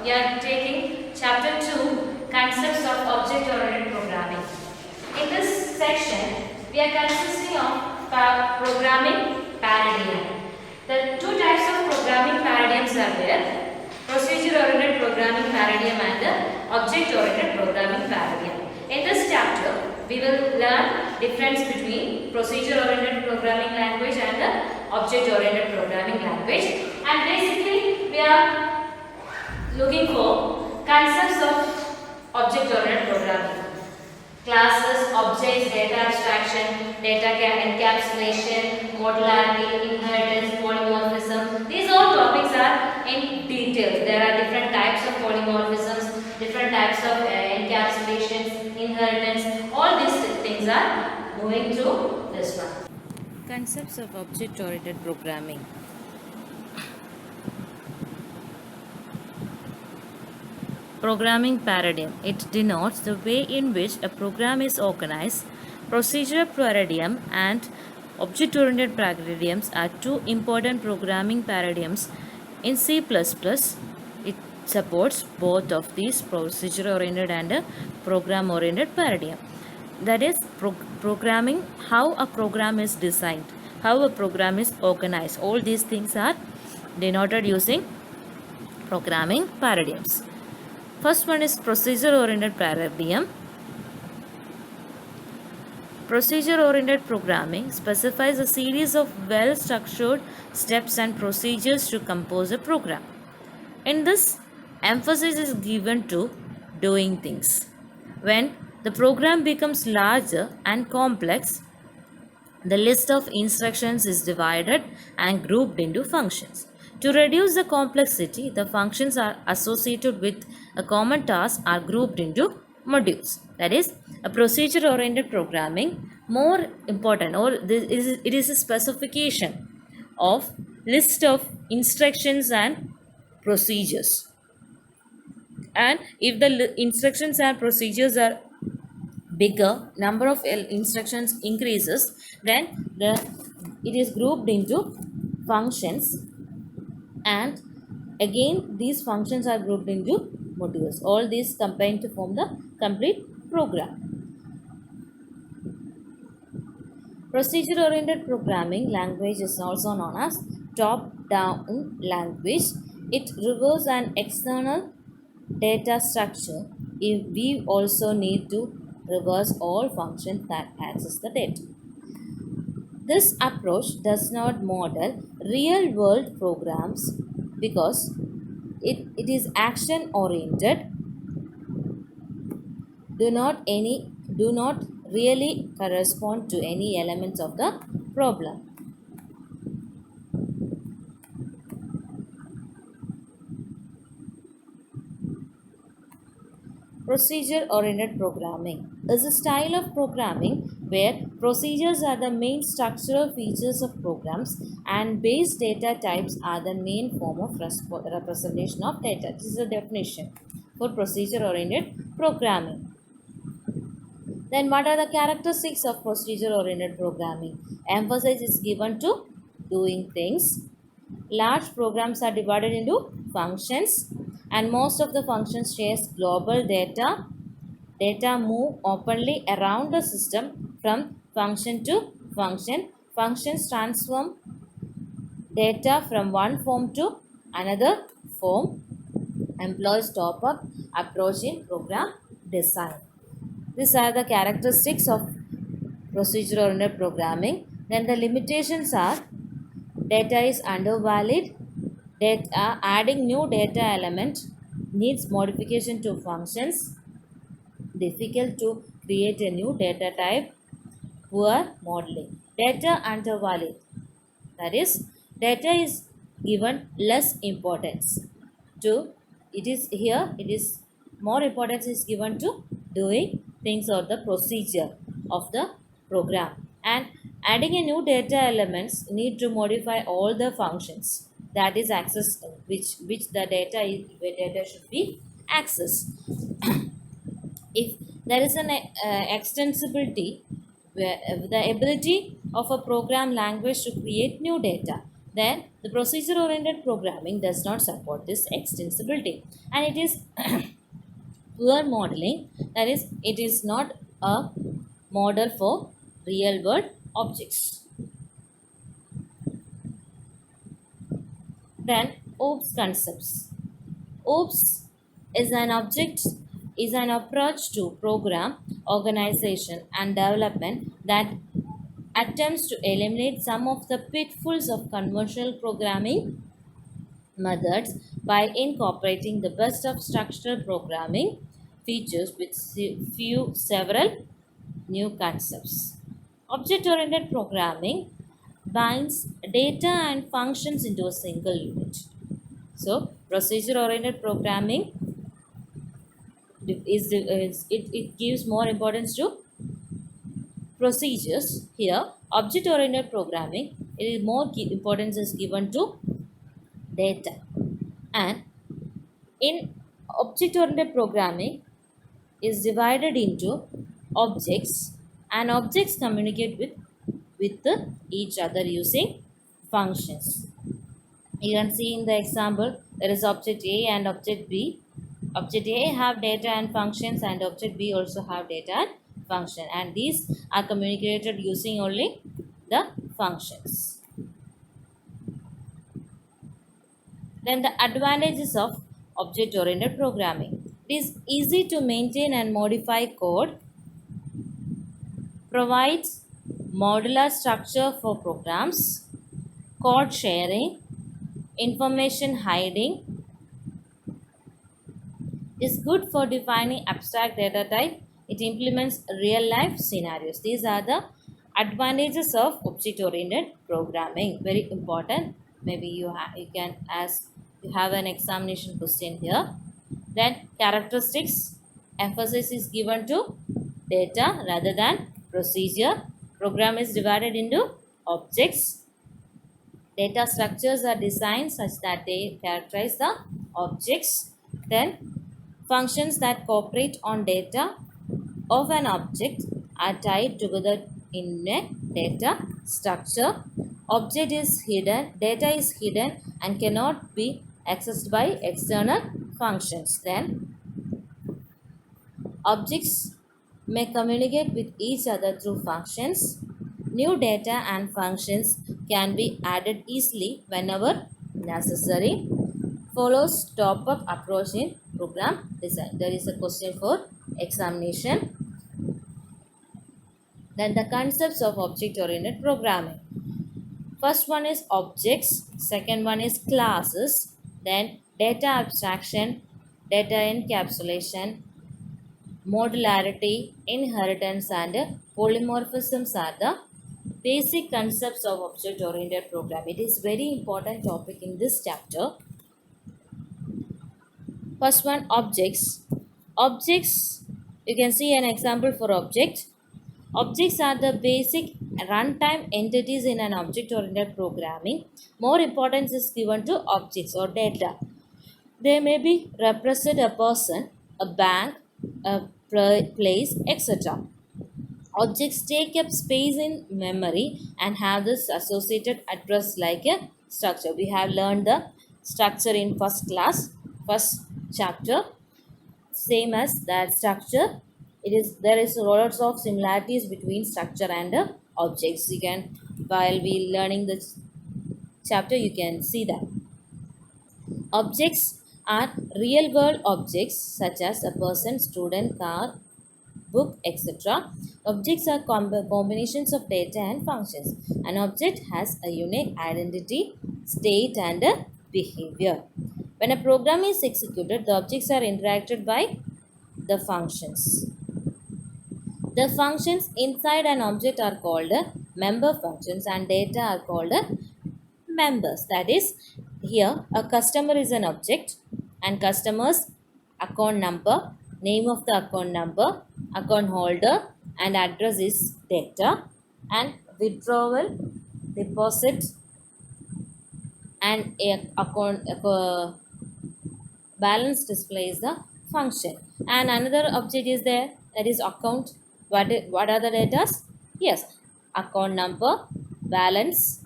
we are taking chapter 2, concepts of object-oriented programming. In this section, we are consisting of programming paradigm. The two types of programming paradigms are there: procedure-oriented programming paradigm and the object-oriented programming paradigm. In this chapter, we will learn difference between procedure-oriented programming language and the object-oriented programming language. And basically, we are looking for concepts of object-oriented programming. Classes, objects, data abstraction, data encapsulation, modularity, inheritance, polymorphism. These all topics are in detail. There are different types of polymorphisms, different types of encapsulations, inheritance. All these things are moving to this one. Concepts of object-oriented programming. Programming paradigm. It denotes the way in which a program is organized. Procedural paradigm and object-oriented paradigms are two important programming paradigms in C++. It supports both of these procedure-oriented and program-oriented paradigm. That is programming, how a program is designed, how a program is organized. All these things are denoted using programming paradigms. First one is procedure-oriented paradigm. Procedure-oriented programming specifies a series of well-structured steps and procedures to compose a program. In this, emphasis is given to doing things. When the program becomes larger and complex, the list of instructions is divided and grouped into functions. To reduce the complexity, the functions are associated with a common task are grouped into modules. That is, a procedure-oriented programming more important, or it is a specification of list of instructions and procedures. And if the instructions and procedures are bigger, number of instructions increases, then it is grouped into functions, and again these functions are grouped into modules. All these combine to form the complete program. Procedure oriented programming language is also known as top down language. It requires an external data structure. If we also need to reverse all functions that access the data. This approach does not model real world programs because it is action oriented, do not really correspond to any elements of the problem. Procedure-oriented programming is a style of programming where procedures are the main structural features of programs and base data types are the main form of representation of data. This is a definition for procedure-oriented programming. Then what are the characteristics of procedure-oriented programming? Emphasis is given to doing things. Large programs are divided into functions and most of the functions shares global data. Data move openly around the system from function to function. Functions transform data from one form to another form. Employs top-up approach in program design. These are the characteristics of procedure-oriented programming. Then the limitations are data is undervalued, data adding new data element needs modification to functions, difficult to create a new data type, poor modeling. Data undervalued, that is, data is given less importance to it is more importance is given to doing things or the procedure of the program, and adding a new data elements need to modify all the functions that is access which the data should be accessed. If there is an extensibility, where the ability of a program language to create new data Then the procedure oriented programming does not support this extensibility, and it is poor modeling, that is it is not a model for real world objects. Then OOPS concepts. OOPS is an object is an approach to program organization and development that attempts to eliminate some of the pitfalls of conventional programming methods by incorporating the best of structural programming features with several new concepts. Object oriented programming binds data and functions into a single unit. So, procedure oriented programming it gives more importance to procedures. Here, object oriented programming, it is more importance is given to data. And in object oriented programming is divided into objects, and objects communicate with each other using functions. You can see in the example there is object A and object B. Object A have data and functions, and object B also have data and function, and these are communicated using only the functions. Then the advantages of object oriented programming. It is easy to maintain and modify code, provides modular structure for programs, code sharing, information hiding, is good for defining abstract data type. It implements real life scenarios. These are the advantages of object oriented programming. Very important. Maybe you can ask, you have an examination question here. Then characteristics, emphasis is given to data rather than procedure. Program is divided into objects. Data structures are designed such that they characterize the objects. Then functions that cooperate on data of an object are tied together in a data structure. Object is hidden, data is hidden and cannot be accessed by external functions. Then objects may communicate with each other through functions. New data and functions can be added easily whenever necessary. Follows top-up approach in program design. There is a question for examination. Then the concepts of object-oriented programming. First one is objects, second one is classes, then data abstraction, data encapsulation, modularity, inheritance and polymorphisms are the basic concepts of object-oriented programming. It is very important topic in this chapter. First one, objects. Objects, you can see an example for object. Objects are the basic runtime entities in an object-oriented programming. More importance is given to objects or data. They may be represent a person, a bank, a place, etc. Objects take up space in memory and have this associated address like a structure. We have learned the structure in first class, first chapter. Same as that structure, there is lots of similarities between structure and objects. You can, while we learning this chapter, you can see that objects are real world objects such as a person, student, car, book, etc. Objects are combinations of data and functions. An object has a unique identity, state and behavior. When a program is executed, the objects are interacted by the functions. The functions inside an object are called member functions and data are called members. That is, here a customer is an object and customer's account number, name of the account number, account holder and address is data, and withdrawal, deposit and account balance display is the function. And another object is there, that is account. What are the data? Yes, account number, balance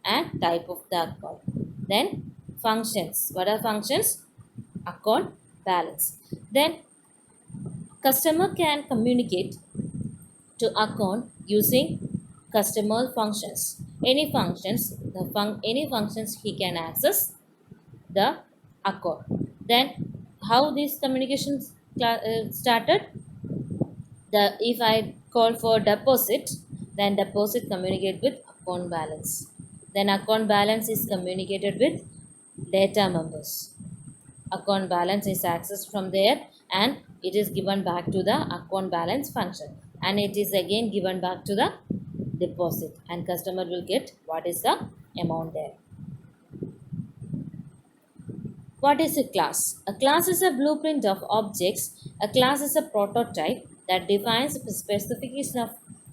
and type of the account. Then functions. What are functions? Account balance. Then customer can communicate to account using customer functions. Any functions, any functions he can access the account. Then how these communications started? The if I call for deposit, then deposit communicate with account balance. Then account balance is communicated with data members. Account balance is accessed from there and it is given back to the account balance function, and it is again given back to the deposit, and customer will get what is the amount there. What is a class? A class is a blueprint of objects. A class is a prototype that defines a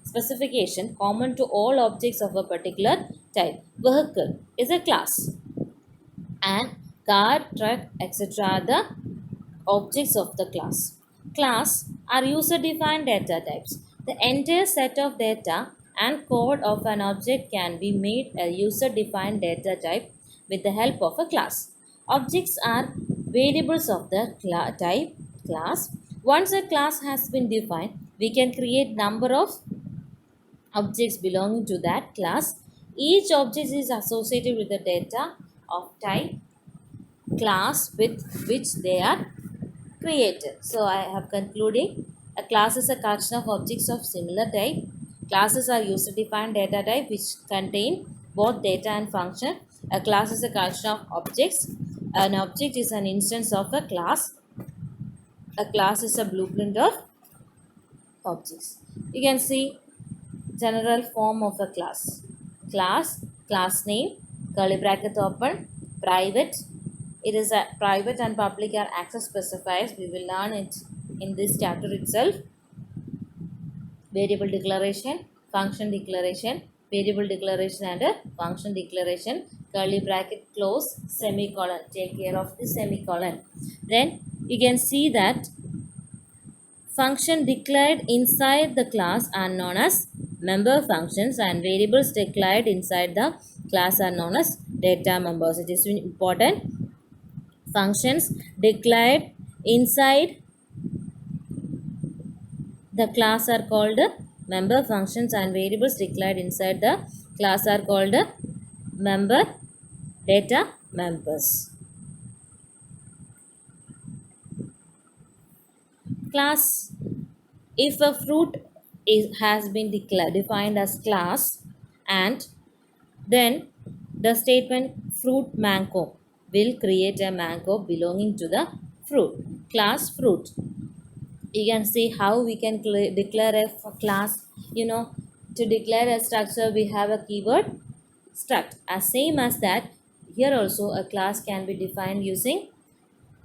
specification common to all objects of a particular type. Vehicle is a class, and car, truck, etc. are the objects of the class. Class are user-defined data types. The entire set of data and code of an object can be made a user-defined data type with the help of a class. Objects are variables of the type class. Once a class has been defined, we can create number of objects belonging to that class. Each object is associated with the data of type class with which they are created. So I have concluding a class is a collection of objects of similar type. Classes are user defined data type which contain both data and function. A class is a collection of objects. An object is an instance of a class. A class is a blueprint of objects. You can see general form of a class. Class name, curly bracket open, private. It is a private and public are access specifiers. We will learn it in this chapter itself. Variable declaration, function declaration, variable declaration and a function declaration, curly bracket close, semicolon. Take care of the semicolon. Then you can see that function declared inside the class are known as member functions, and variables declared inside the class are known as data members. It is important. Functions declared inside the class are called member functions, and variables declared inside the class are called member data members. Class, if a fruit has been defined as class, and then the statement fruit mango will create a mango belonging to the fruit. Class fruit. You can see how we can declare a class. To declare a structure we have a keyword struct. As same as that, here also a class can be defined using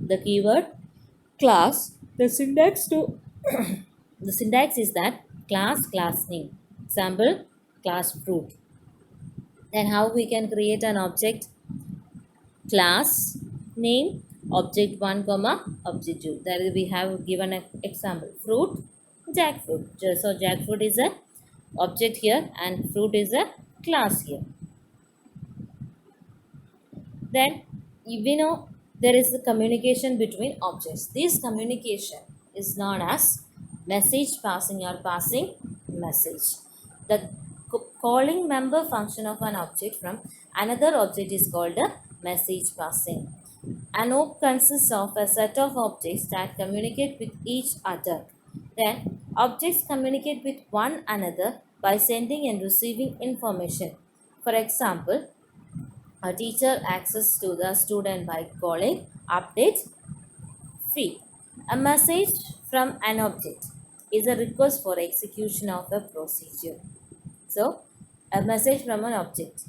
the keyword class. The syntax is that class name. Example, class fruit. Then how we can create an object? Class name object 1 comma object 2. That is, we have given an example, fruit, jackfruit. So jackfruit is a object here and fruit is a class here. Then we know there is the communication between objects. This communication is known as message passing or passing message. The calling member function of an object from another object is called a message passing. An OOP consists of a set of objects that communicate with each other. Then objects communicate with one another by sending and receiving information. For example, a teacher access to the student by calling update feed. A message from an object is a request for execution of a procedure. So, a message from an object.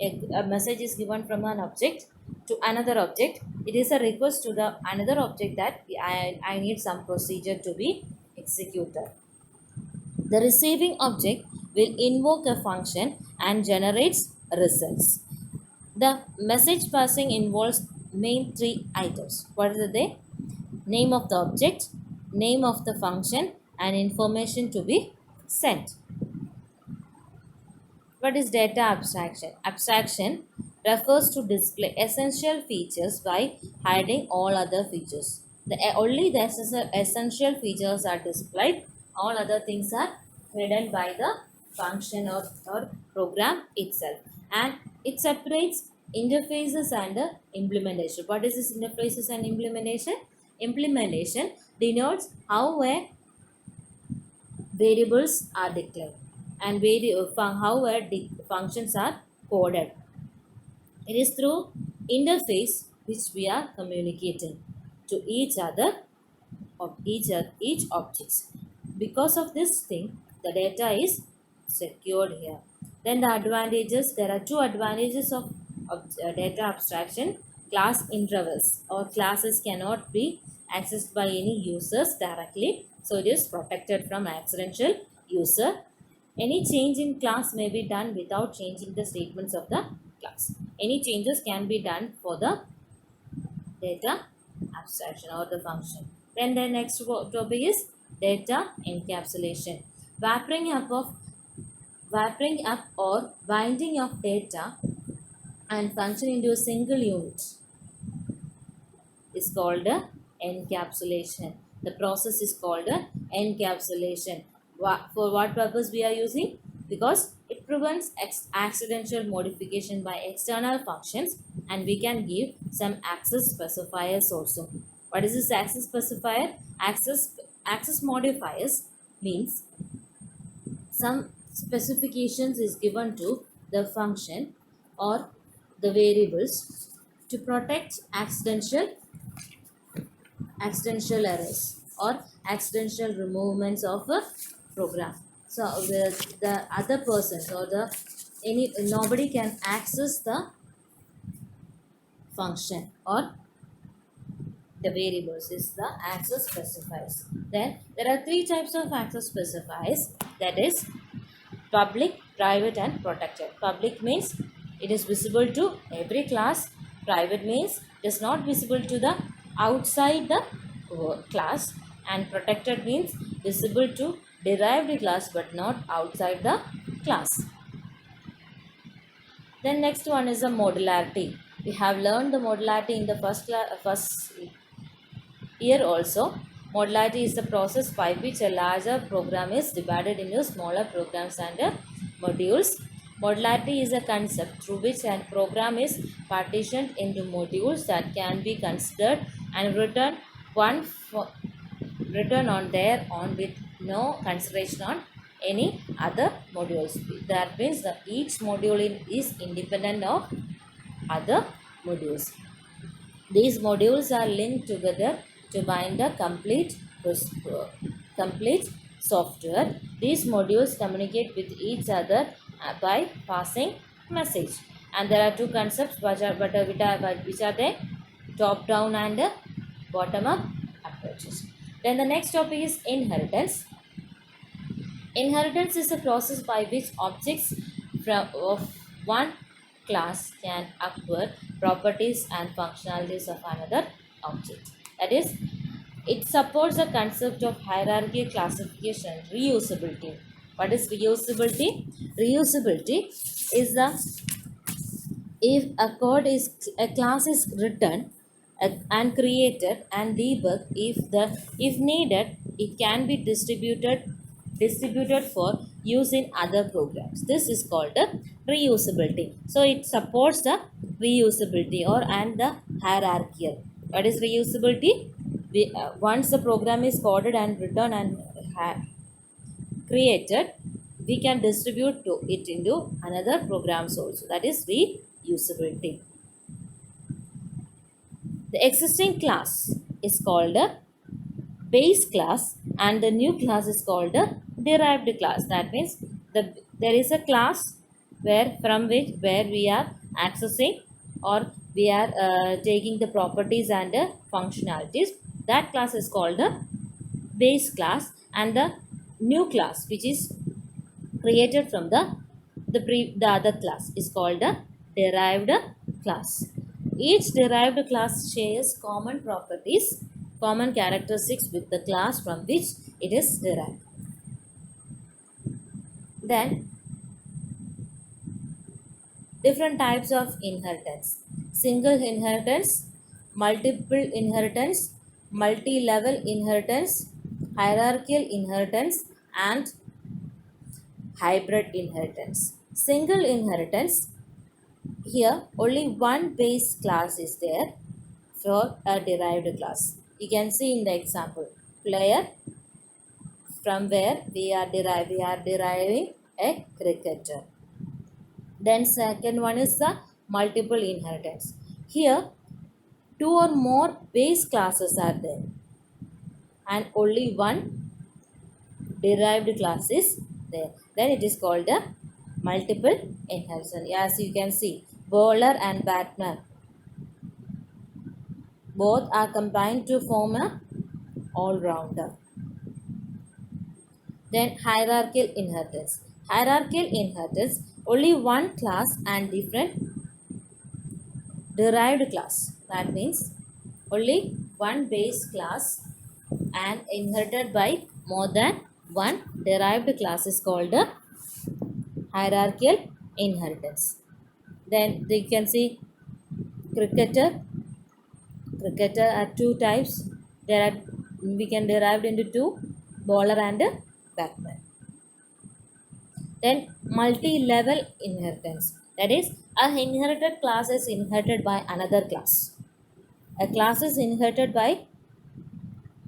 A message is given from an object to another object. It is a request to the another object that I need some procedure to be executed. The receiving object will invoke a function and generates results. The message passing involves main three items. What are they? Name of the object, name of the function, and information to be sent. What is data abstraction? Abstraction refers to display essential features by hiding all other features. Only the essential features are displayed, all other things are hidden by the function or program itself. And it separates interfaces and implementation. What is this interfaces and implementation? Implementation denotes how a variables are declared and how functions are coded. It is through interface which we are communicating to each other of each objects. Because of this thing, the data is secured here. Then the advantages, there are two advantages of data abstraction. Class intervals or classes cannot be accessed by any users directly, so it is protected from accidental user. Any change in class may be done without changing the statements of the class. Any changes can be done for the data abstraction or the function. Then the next topic is data encapsulation. Wrapping up or binding of data and function into a single unit is called a encapsulation. The process is called a encapsulation. For what purpose we are using? Because it prevents accidental modification by external functions, and we can give some access specifiers also. What is this access specifier? Access modifiers means some specifications is given to the function or the variables to protect accidental errors or accidental removements of a program. So the other persons or the any nobody can access the function or the variables is the access specifiers. Then there are three types of access specifiers, that is public, private and protected. Public means it is visible to every class. Private means it is not visible to the outside the class. And protected means visible to derived class but not outside the class. Then next one is the modularity. We have learned the modularity in the first year also. Modularity is the process by which a larger program is divided into smaller programs and modules. Modularity is a concept through which a program is partitioned into modules that can be considered and written on their own with no consideration on any other modules. That means that each module is independent of other modules. These modules are linked together to bind a complete software. These modules communicate with each other by passing message. And there are two concepts which are the top down and bottom up approaches. Then the next topic is inheritance. Inheritance is a process by which objects of one class can acquire properties and functionalities of another object. That is, it supports the concept of hierarchy, classification, reusability. What is reusability? Reusability is the if a class is written and created and debugged, if needed, it can be distributed for use in other programs. This is called a reusability. So it supports the reusability or and the hierarchical. What is reusability? Once the program is coded and written and created, we can distribute it into another programs also. That is reusability. The existing class is called a base class and the new class is called a derived class. That means there is a class where we are accessing or we are taking the properties and functionalities. That class is called a base class, and the new class which is created from the other class is called a derived class. Each derived class shares common properties, common characteristics with the class from which it is derived. Then Different types of inheritance: single inheritance, multiple inheritance, multi level inheritance, hierarchical inheritance, and hybrid inheritance. Single inheritance, here only one base class is there for a derived class. You can see in the example player, from where we are deriving a cricketer. Then second one is the multiple inheritance. Here two or more base classes are there and only one derived class is there. Then it is called a multiple inheritance. As you can see, bowler and batsman both are combined to form a all-rounder. Then hierarchical inheritance. Hierarchical inheritance, only one class and different derived class. That means only one base class and inherited by more than one derived class is called a hierarchical inheritance. Then you can see cricketer. Cricketer are two types. There are, we can derive into two, bowler and batsman. Then multi-level inheritance. That is, a inherited class is inherited by another class. A class is inherited by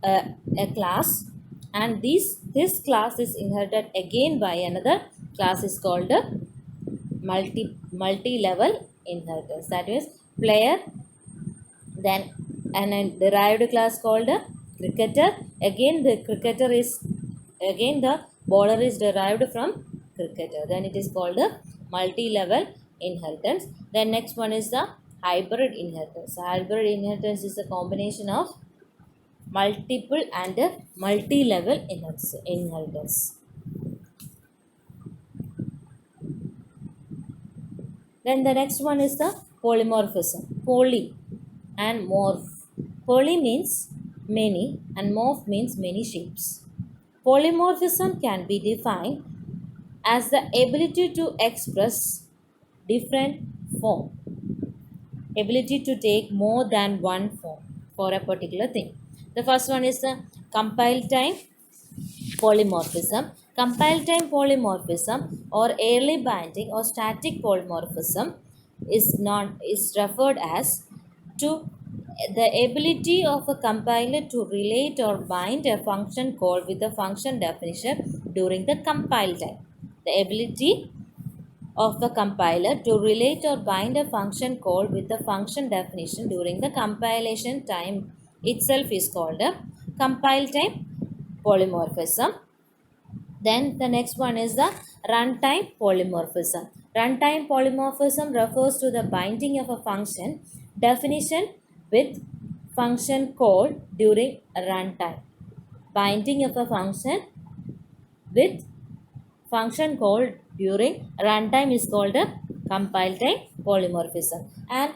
a class, and this class is inherited again by another class is called a multi-level inheritance. That is, player, then and a derived class called a cricketer. Again the cricketer is, again the bowler is derived from cricketer. Then it is called a multi-level inheritance. Then next one is the hybrid inheritance. Hybrid inheritance is a combination of multiple and a multi-level inheritance. Then the next one is the polymorphism. Poly and morph. Poly means many and morph means many shapes. Polymorphism can be defined as the ability to express different form, ability to take more than one form for a particular thing. The first one is the compile time polymorphism. Compile time polymorphism or early binding or static polymorphism is referred as to the ability of a compiler to relate or bind a function call with a function definition during the compile time. The ability of the compiler to relate or bind a function call with the function definition during the compilation time itself is called a compile time polymorphism. Then the next one is the runtime polymorphism. Runtime polymorphism refers to the binding of a function definition with function call during runtime. Binding of a function with function call during runtime is called a compile time polymorphism. And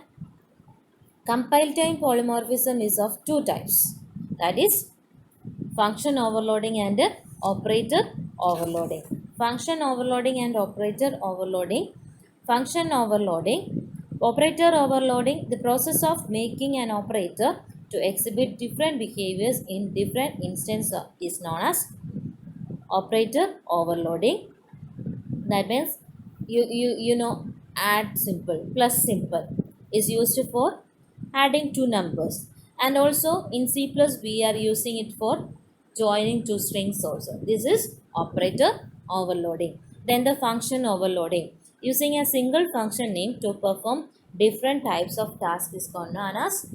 compile time polymorphism is of two types. That is function overloading and operator overloading. Function overloading and operator overloading. Function overloading, operator overloading, the process of making an operator to exhibit different behaviors in different instances is known as operator overloading. That means you know, add simple plus simple is used for adding two numbers, and also in C plus we are using it for joining two strings also. This is operator overloading. Then the function overloading, using a single function name to perform different types of tasks is called known as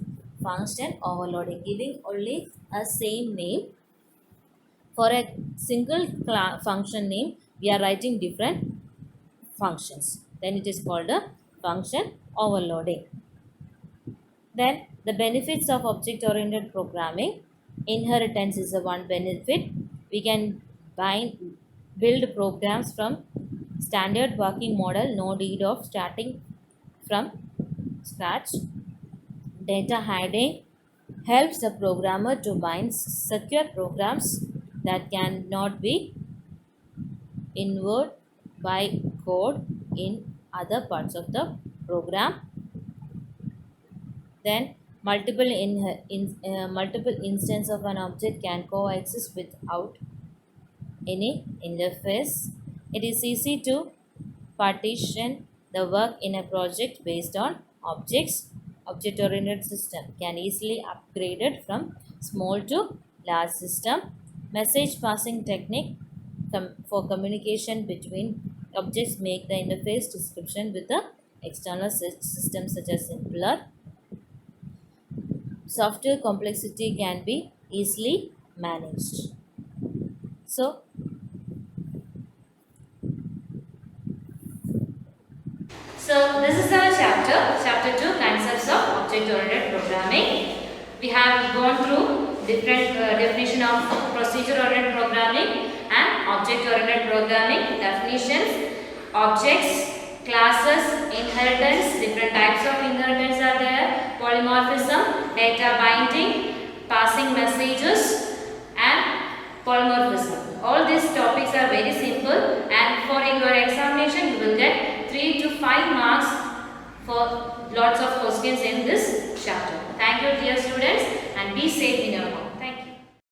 function overloading. Giving only a same name for a single function name, we are writing different functions. Then it is called a function overloading. Then the benefits of object-oriented programming. Inheritance is the one benefit. We can build programs from standard working model, no need of starting from scratch. Data hiding helps the programmer to bind secure programs that cannot be inferred by code in other parts of the program. Then multiple instances of an object can coexist without any interface. It is easy to partition the work in a project based on objects. Object-oriented system can easily upgraded from small to large system. Message passing technique for communication between objects make the interface description with the external system such as simpler. Software complexity can be easily managed. So, So this is our chapter 2, concepts of object-oriented programming. We have gone through different definition of procedure-oriented programming and object-oriented programming, definitions, objects, classes, inheritance, different types of inheritance are there, polymorphism, data binding, passing messages and polymorphism. All these topics are very simple, and for your examination you will get 3 to 5 marks for lots of questions in this chapter. Thank you dear students, and be safe in your home.